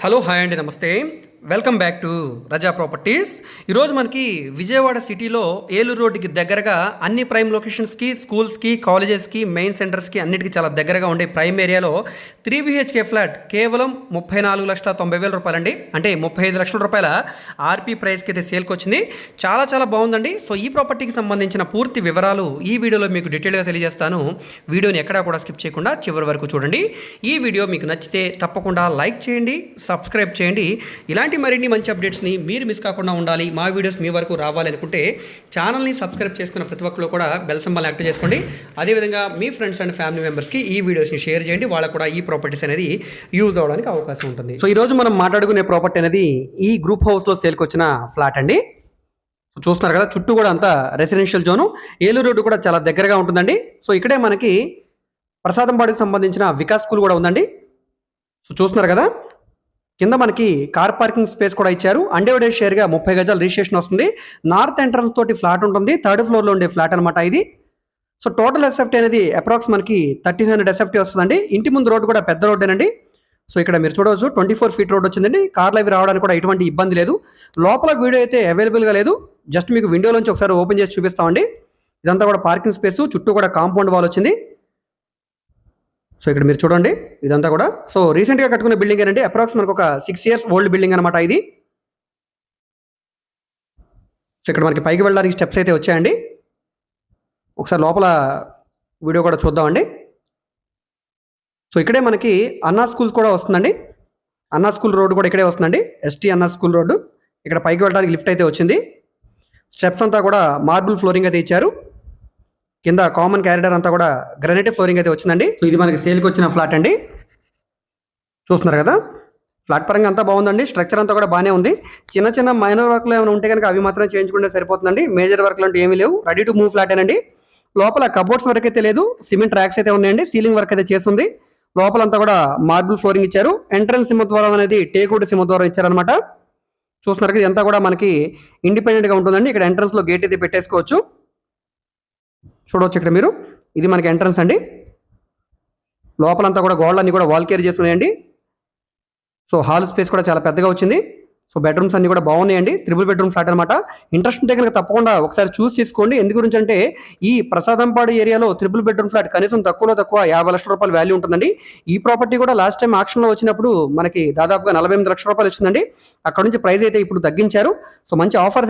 Hello hi అండి, నమస్తే. Welcome back to Raza properties. ఈరోజు మనకి విజయవాడ సిటీలో ఏలూరు రోడ్డుకి దగ్గరగా అన్ని ప్రైమ్ లొకేషన్స్కి, స్కూల్స్కి, కాలేజెస్కి, మెయిన్ సెంటర్స్కి అన్నిటికీ చాలా దగ్గరగా ఉండే ప్రైమ్ ఏరియాలో 3 BHK ఫ్లాట్ కేవలం 34,90,000 రూపాయలండి. అంటే 35 లక్షల రూపాయల ఆర్పీ ప్రైస్కి అయితే సేల్కి వచ్చింది. చాలా చాలా బాగుందండి. సో ఈ ప్రాపర్టీకి సంబంధించిన పూర్తి వివరాలు ఈ వీడియోలో మీకు డీటెయిల్గా తెలియజేస్తాను. వీడియోని ఎక్కడా కూడా స్కిప్ చేయకుండా చివరి వరకు చూడండి. ఈ వీడియో మీకు నచ్చితే తప్పకుండా లైక్ చేయండి, సబ్స్క్రైబ్ చేయండి. ఇలాంటి మరిన్ని మంచి అప్డేట్స్ని మీరు మిస్ కాకుండా ఉండాలి, మా వీడియోస్ మీ వరకు రావాలి అనుకుంటే ఛానల్ని సబ్స్క్రైబ్ చేసుకున్న ప్రతి ఒక్కరు కూడా బెల్ సింబల్ యాక్టివ్ చేసుకోండి. అదేవిధంగా మీ ఫ్రెండ్స్ అండ్ ఫ్యామిలీ మెంబర్స్కి ఈ వీడియోస్ని షేర్ చేయండి. వాళ్ళకు కూడా ఈ ప్రాపర్టీస్ అనేది యూజ్ అవ్వడానికి అవకాశం ఉంటుంది. సో ఈరోజు మనం మాట్లాడుకునే ప్రాపర్టీ అనేది ఈ గ్రూప్ హౌస్లో సేల్కి వచ్చిన ఫ్లాట్ అండి. చూస్తున్నారు కదా, చుట్టూ కూడా అంతా రెసిడెన్షియల్ జోను, ఏలూరు రోడ్డు కూడా చాలా దగ్గరగా ఉంటుందండి. సో ఇక్కడే మనకి ప్రసాదంపాడుకి సంబంధించిన వికాస్ స్కూల్ కూడా ఉందండి. సో చూస్తున్నారు కదా, కింద మనకి కార్ పార్కింగ్ స్పేస్ కూడా ఇచ్చారు. అన్డివైడెడ్ షేర్గా 30 గజాలు రిజిస్ట్రేషన్ వస్తుంది. నార్త్ ఎంట్రన్స్ తోటి ఫ్లాట్ ఉంటుంది. 3rd ఫ్లోర్లో ఉండే ఫ్లాట్ అనమాట ఇది. సో టోటల్ ఎస్ఎఫ్టీ అనేది అప్రాక్స్ మనకి 1300 ఎస్ఎఫ్టీ వస్తుందండి. ఇంటి ముందు రోడ్డు కూడా పెద్ద రోడ్డేనండి. సో ఇక్కడ మీరు చూడవచ్చు 24 ఫీట్ రోడ్ వచ్చిందండి. కార్లు అవి రావడానికి కూడా ఎటువంటి ఇబ్బంది లేదు. లోపల వీడియో అయితే అవైలబుల్గా లేదు, జస్ట్ మీకు విండోలోంచి ఒకసారి ఓపెన్ చేసి చూపిస్తామండి. ఇదంతా కూడా పార్కింగ్ స్పేస్, చుట్టూ కూడా కాంపౌండ్ వాల్ వచ్చింది. సో ఇక్కడ మీరు చూడండి, ఇదంతా కూడా సో రీసెంట్గా కట్టుకున్న బిల్డింగ్ ఏనండి. అప్రాక్స్ మనకు ఒక 6 years ఓల్డ్ బిల్డింగ్ అనమాట ఇది. సో ఇక్కడ మనకి పైకి వెళ్ళడానికి స్టెప్స్ అయితే వచ్చాయండి. ఒకసారి లోపల వీడియో కూడా చూద్దామండి. సో ఇక్కడే మనకి అన్నా స్కూల్స్ కూడా వస్తుందండి. అన్నా స్కూల్ రోడ్డు కూడా ఇక్కడే వస్తుందండి. ఎస్టీ అన్నా స్కూల్ రోడ్డు. ఇక్కడ పైకి వెళ్ళడానికి లిఫ్ట్ అయితే వచ్చింది. స్టెప్స్ అంతా కూడా మార్బుల్ ఫ్లోరింగ్ అయితే ఇచ్చారు. కింద కామన్ క్యారిడార్ అంతా కూడా గ్రానైట్ ఫ్లోరింగ్ అయితే వచ్చిందండి. సో ఇది మనకి సేల్కి వచ్చిన ఫ్లాట్ అండి. చూస్తున్నారు కదా, ఫ్లాట్ పరంగా అంతా బాగుందండి. స్ట్రక్చర్ అంతా కూడా బాగానే ఉంది. చిన్న చిన్న మైనర్ వర్క్లు ఏమైనా ఉంటే కనుక అవి మాత్రం చేయించుకుంటే సరిపోతుందండి. మేజర్ వర్క్లు అంటే ఏమీ లేవు. రెడీ టు మూవ్ ఫ్లాట్ అండి. లోపల కబోర్డ్స్ వర్క్ అయితే లేదు, సిమెంట్ ట్రాక్స్ అయితే ఉన్నాయండి. సీలింగ్ వర్క్ అయితే చేస్తుంది. లోపలంతా కూడా మార్బుల్ ఫ్లోరింగ్ ఇచ్చారు. ఎంట్రన్స్ సింహద్వారం అనేది టేకుడ్ సింహద్వారం ఇచ్చారనమాట. చూస్తున్నారు కదా, ఇదంతా కూడా మనకి ఇండిపెండెంట్గా ఉంటుందండి. ఇక్కడ ఎంట్రన్స్లో గేట్ అయితే పెట్టేసుకోవచ్చు. చూడవచ్చు ఇక్కడ మీరు, ఇది మనకి ఎంట్రన్స్ అండి. లోపలంతా కూడా గోడలన్నీ కూడా వాల్ కేర్ చేస్తున్నాయండి. సో హాల్ స్పేస్ కూడా చాలా పెద్దగా వచ్చింది. సో బెడ్రూమ్స్ అన్ని కూడా బాగున్నాయండి. 3 బెడ్రూమ్ ఫ్లాట్ అనమాట. ఇంట్రెస్ట్ ఉంటే కనుక తప్పకుండా ఒకసారి చూస్ చేసుకోండి. ఎందు గురించి అంటే ఈ ప్రసాదంపాడు ఏరియాలో 3 బెడ్రూమ్ ఫ్లాట్ కనీసం తక్కువ 50 లక్షల రూపాయల వాల్యూ ఉంటుందండి. ఈ ప్రాపర్టీ కూడా లాస్ట్ టైం ఆక్షన్లో వచ్చినప్పుడు మనకి దాదాపుగా 48 లక్షల రూపాయలు వచ్చిందండి. అక్కడ నుంచి ప్రైస్ అయితే ఇప్పుడు తగ్గించారు. సో మంచి ఆఫర్